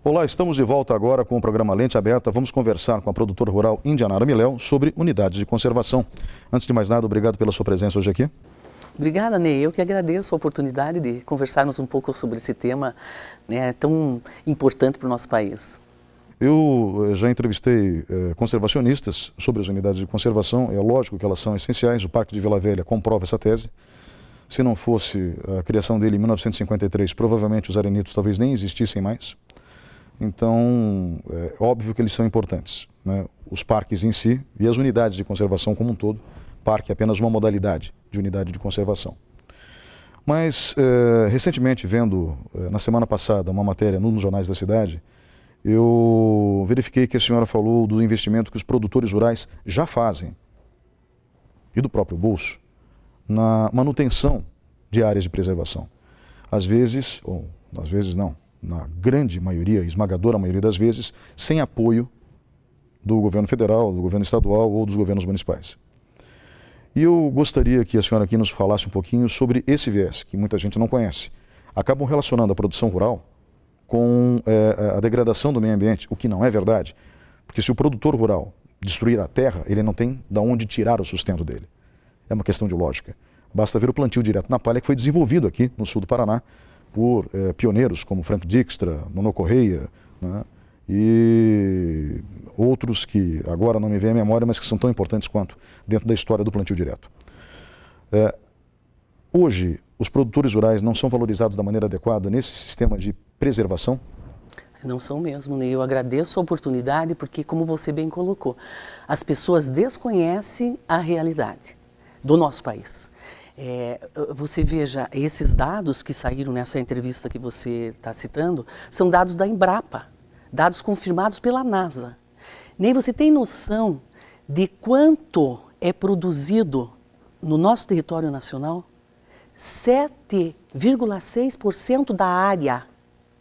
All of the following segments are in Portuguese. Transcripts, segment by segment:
Olá, estamos de volta agora com o programa Lente Aberta. Vamos conversar com a produtora rural Indianara Miléu sobre unidades de conservação. Antes de mais nada, obrigado pela sua presença hoje aqui. Obrigada, Ney. Eu que agradeço a oportunidade de conversarmos um pouco sobre esse tema, né, tão importante para o nosso país. Eu já entrevistei conservacionistas sobre as unidades de conservação. É lógico que elas são essenciais. O Parque de Vila Velha comprova essa tese. Se não fosse a criação dele em 1953, provavelmente os arenitos talvez nem existissem mais. Então, é óbvio que eles são importantes, né? Os parques em si e as unidades de conservação como um todo. Parque é apenas uma modalidade de unidade de conservação. Mas, recentemente, vendo, na semana passada, uma matéria nos jornais da cidade, eu verifiquei que a senhora falou do investimento que os produtores rurais já fazem, e do próprio bolso, na manutenção de áreas de preservação. Às vezes, ou às vezes não, na grande maioria, esmagadora maioria das vezes, sem apoio do governo federal, do governo estadual ou dos governos municipais. E eu gostaria que a senhora aqui nos falasse um pouquinho sobre esse viés, que muita gente não conhece. Acabam relacionando a produção rural com a degradação do meio ambiente, o que não é verdade, porque se o produtor rural destruir a terra, ele não tem de onde tirar o sustento dele. É uma questão de lógica. Basta ver o plantio direto na palha que foi desenvolvido aqui no sul do Paraná por pioneiros como Frank Dijkstra, Nono Correia, né, e outros que agora não me vem à memória, mas que são tão importantes quanto dentro da história do plantio direto. Hoje, os produtores rurais não são valorizados da maneira adequada nesse sistema de preservação? Não são mesmo, Ney. Eu agradeço a oportunidade porque, como você bem colocou, as pessoas desconhecem a realidade do nosso país. Você veja, esses dados que saíram nessa entrevista que você está citando, são dados da Embrapa, dados confirmados pela NASA. Nem você tem noção de quanto é produzido no nosso território nacional? 7,6% da área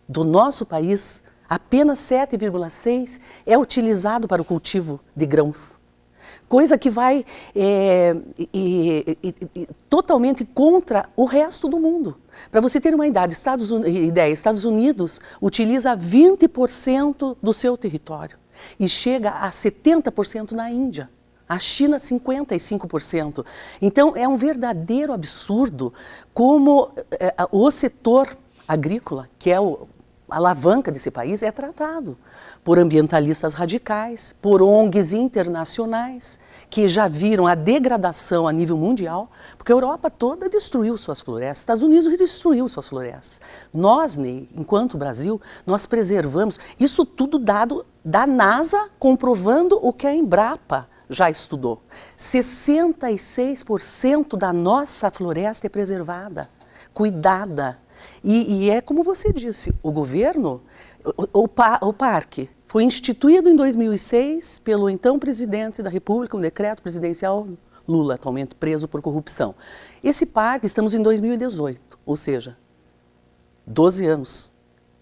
do nosso país, apenas 7,6% é utilizado para o cultivo de grãos. Coisa que vai totalmente contra o resto do mundo. Para você ter uma ideia, Estados Unidos utiliza 20% do seu território e chega a 70% na Índia. A China, 55%. Então, é um verdadeiro absurdo como o setor agrícola, que é a alavanca desse país, é tratado por ambientalistas radicais, por ONGs internacionais, que já viram a degradação a nível mundial, porque a Europa toda destruiu suas florestas, Estados Unidos destruiu suas florestas. Nós, Ney, enquanto Brasil, nós preservamos, isso tudo dado da NASA, comprovando o que a Embrapa já estudou. 66% da nossa floresta é preservada, cuidada. E é como você disse, o governo, o parque foi instituído em 2006 pelo então presidente da República, um decreto presidencial, Lula, atualmente preso por corrupção. Esse parque, estamos em 2018, ou seja, 12 anos,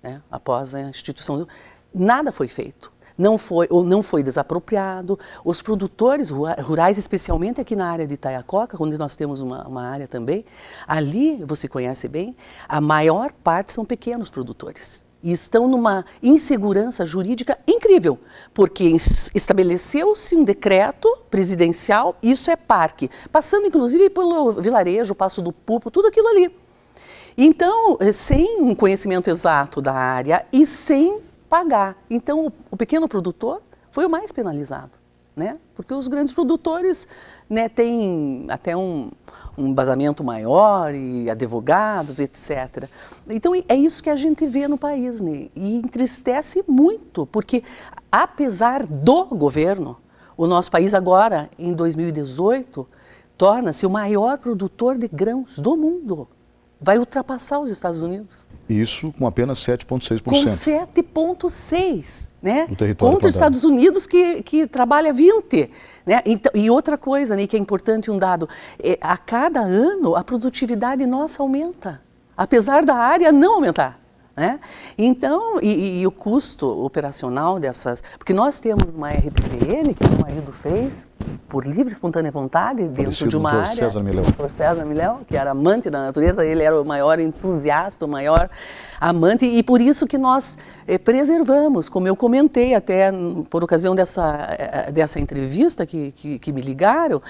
né, após a instituição, nada foi feito. Não foi desapropriado. Os produtores rurais, especialmente aqui na área de Itaiacoca, onde nós temos uma área também, ali, você conhece bem, a maior parte são pequenos produtores. E estão numa insegurança jurídica incrível, porque estabeleceu-se um decreto presidencial, isso é parque, passando inclusive pelo vilarejo, Passo do Pupo, tudo aquilo ali. Então, sem um conhecimento exato da área e sem pagar. Então, o pequeno produtor foi o mais penalizado, né? Porque os grandes produtores, né, têm até um embasamento maior e advogados, etc. Então, é isso que a gente vê no país, né? E entristece muito, porque apesar do governo, o nosso país agora, em 2018, torna-se o maior produtor de grãos do mundo. Vai ultrapassar os Estados Unidos. Isso com apenas 7,6%. Com 7,6%, né? Do território contra os Estados Unidos que trabalha 20%. Né? Então, e outra coisa, né, que é importante, um dado, a cada ano a produtividade nossa aumenta, apesar da área não aumentar. né? Então, e o custo operacional dessas... Porque nós temos uma RPPN, que meu marido fez, por livre e espontânea vontade, dentro de uma área... César Mileu. Por César Mileu, que era amante da natureza, ele era o maior entusiasta, o maior amante, e por isso que nós preservamos, como eu comentei até por ocasião dessa entrevista que me ligaram,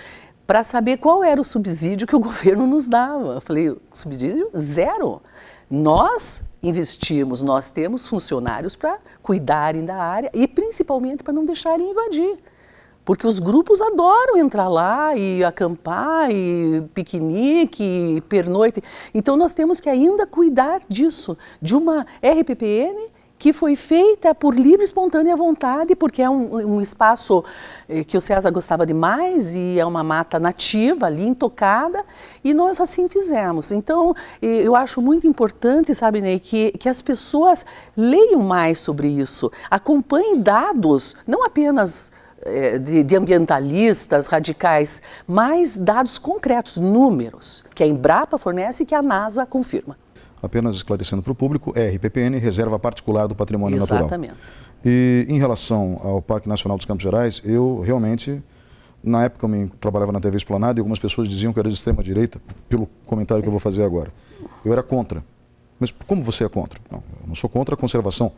para saber qual era o subsídio que o governo nos dava. Eu falei, subsídio zero. Nós investimos, nós temos funcionários para cuidarem da área e principalmente para não deixarem invadir. Porque os grupos adoram entrar lá e acampar, e piquenique, e pernoite. Então nós temos que ainda cuidar disso, de uma RPPN que foi feita por livre e espontânea vontade, porque é um espaço que o César gostava demais e é uma mata nativa ali, intocada, e nós assim fizemos. Então, eu acho muito importante, sabe, Ney, que as pessoas leiam mais sobre isso, acompanhem dados, não apenas de ambientalistas radicais, mas dados concretos, números, que a Embrapa fornece e que a NASA confirma. Apenas esclarecendo para o público, RPPN, Reserva Particular do Patrimônio Natural. Exatamente. E em relação ao Parque Nacional dos Campos Gerais, eu realmente, na época eu trabalhava na TV Esplanada e algumas pessoas diziam que eu era de extrema direita, pelo comentário que eu vou fazer agora. Eu era contra. Mas como você é contra? Não, eu não sou contra a conservação.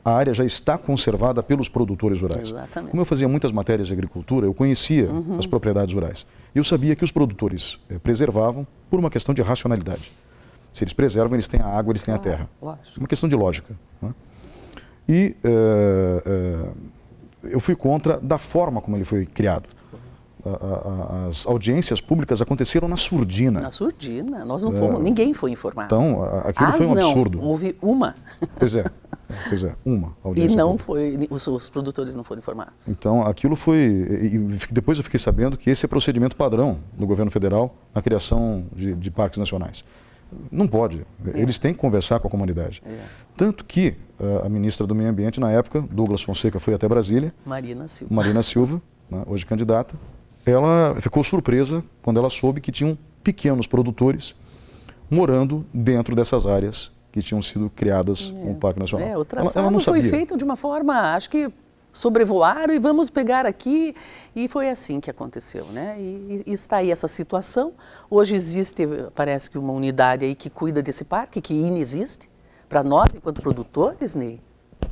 A área já está conservada pelos produtores rurais. Exatamente. Como eu fazia muitas matérias de agricultura, eu conhecia as propriedades rurais. Eu sabia que os produtores preservavam por uma questão de racionalidade. Se eles preservam, eles têm a água, eles têm a terra. Lógico. Uma questão de lógica. Né? E eu fui contra da forma como ele foi criado. As audiências públicas aconteceram na surdina. Na surdina, nós não fomos, ninguém foi informado. Então, aquilo foi um absurdo. Houve uma. Pois é, uma audiência E não pública. foi, os produtores não foram informados. Então, aquilo foi... E depois eu fiquei sabendo que esse é procedimento padrão do governo federal na criação de parques nacionais. Não pode. Eles têm que conversar com a comunidade. Tanto que a ministra do Meio Ambiente, na época, Douglas Fonseca, foi até Brasília. Marina Silva, né, hoje candidata. Ela ficou surpresa quando ela soube que tinham pequenos produtores morando dentro dessas áreas que tinham sido criadas no Parque Nacional. O traçado não foi feito de uma forma, acho que sobrevoaram e vamos pegar aqui, e foi assim que aconteceu, né? E está aí essa situação. Hoje existe, parece que uma unidade aí que cuida desse parque, que inexiste, para nós enquanto produtores, Ney,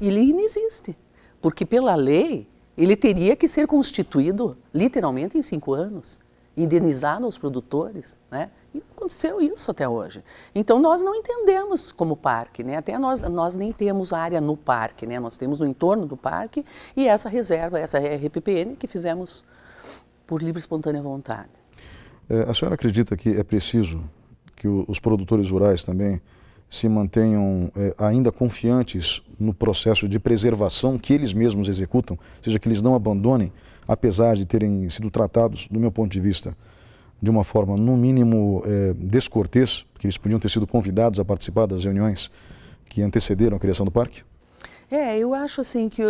ele inexiste, porque pela lei ele teria que ser constituído literalmente em 5 anos, indenizado aos produtores, né? E aconteceu isso até hoje. Então nós não entendemos como parque, né? Até nós nem temos área no parque, né? Nós temos no entorno do parque e essa reserva, essa RPPN que fizemos por livre e espontânea vontade. A senhora acredita que é preciso que os produtores rurais também se mantenham ainda confiantes no processo de preservação que eles mesmos executam, ou seja, que eles não abandonem, apesar de terem sido tratados, do meu ponto de vista, de uma forma, no mínimo, descortês, porque eles podiam ter sido convidados a participar das reuniões que antecederam a criação do parque? Eu acho assim que,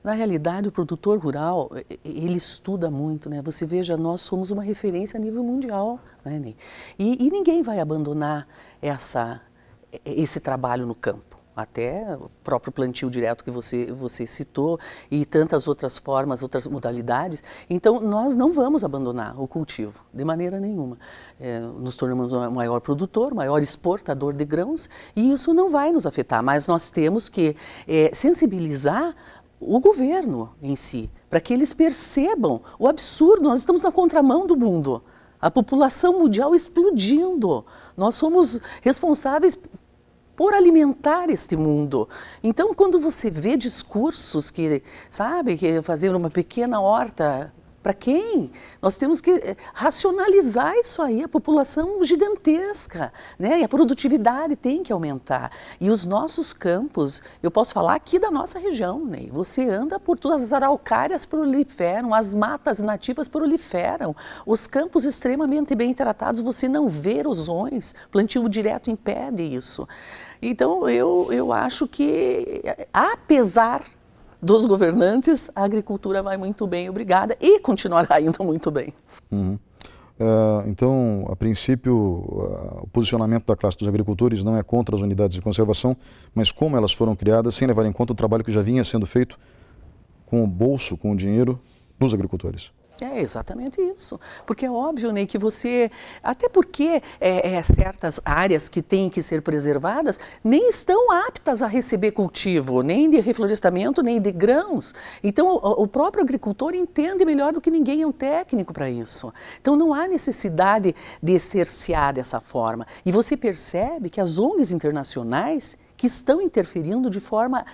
na realidade, o produtor rural, ele estuda muito, né? Você veja, nós somos uma referência a nível mundial, né, Ney? E ninguém vai abandonar esse trabalho no campo. Até o próprio plantio direto que você citou e tantas outras formas, outras modalidades. Então, nós não vamos abandonar o cultivo, de maneira nenhuma. Nos tornamos um maior produtor, maior exportador de grãos e isso não vai nos afetar, mas nós temos que sensibilizar o governo em si, para que eles percebam o absurdo. Nós estamos na contramão do mundo. A população mundial explodindo. Nós somos responsáveis por alimentar este mundo. Então, quando você vê discursos que fazer uma pequena horta, para quem? Nós temos que racionalizar isso aí, a população gigantesca, né? E a produtividade tem que aumentar. E os nossos campos, eu posso falar aqui da nossa região, né? Você anda por todas as araucárias proliferam, as matas nativas proliferam, os campos extremamente bem tratados, você não vê erosões, plantio direto impede isso. Então, eu acho que, apesar dos governantes, a agricultura vai muito bem, obrigada, e continuará indo muito bem. Então, a princípio, o posicionamento da classe dos agricultores não é contra as unidades de conservação, mas como elas foram criadas sem levar em conta o trabalho que já vinha sendo feito com o bolso, com o dinheiro dos agricultores. É exatamente isso, porque é óbvio, Ney, que você, até porque certas áreas que têm que ser preservadas nem estão aptas a receber cultivo, nem de reflorestamento, nem de grãos. Então o próprio agricultor entende melhor do que ninguém, é um técnico para isso. Então não há necessidade de cercear dessa forma. E você percebe que as ONGs internacionais que estão interferindo de forma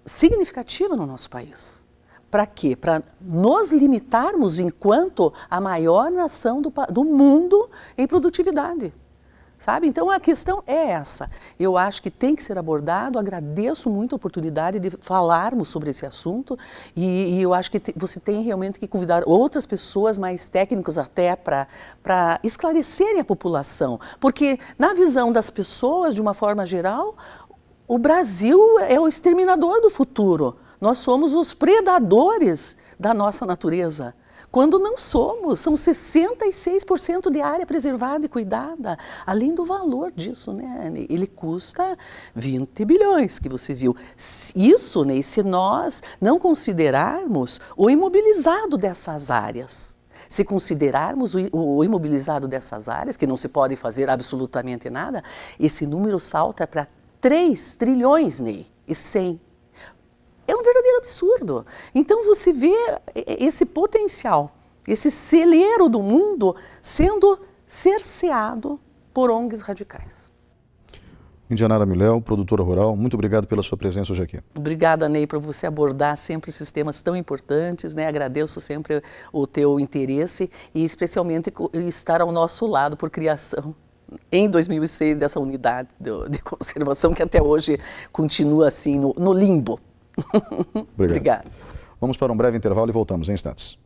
significativa no nosso país. Para quê? Para nos limitarmos enquanto a maior nação do mundo em produtividade. Sabe? Então a questão é essa. Eu acho que tem que ser abordado, agradeço muito a oportunidade de falarmos sobre esse assunto e eu acho que você tem realmente que convidar outras pessoas mais técnicos até para esclarecerem a população. Porque na visão das pessoas, de uma forma geral, o Brasil é o exterminador do futuro. Nós somos os predadores da nossa natureza, quando não somos. São 66% de área preservada e cuidada, além do valor disso, né? Ele custa 20 bilhões, que você viu. Isso, né, se nós não considerarmos o imobilizado dessas áreas. Se considerarmos o imobilizado dessas áreas, que não se pode fazer absolutamente nada, esse número salta para 3 trilhões, Ney, e 100. É um verdadeiro absurdo. Então você vê esse potencial, esse celeiro do mundo sendo cerceado por ONGs radicais. Indianara Miléo, produtora rural, muito obrigado pela sua presença hoje aqui. Obrigada, Ney, por você abordar sempre esses temas tão importantes, né? Agradeço sempre o teu interesse e especialmente estar ao nosso lado por criação, em 2006, dessa unidade de conservação que até hoje continua assim no limbo. Obrigado. Vamos para um breve intervalo e voltamos em instantes.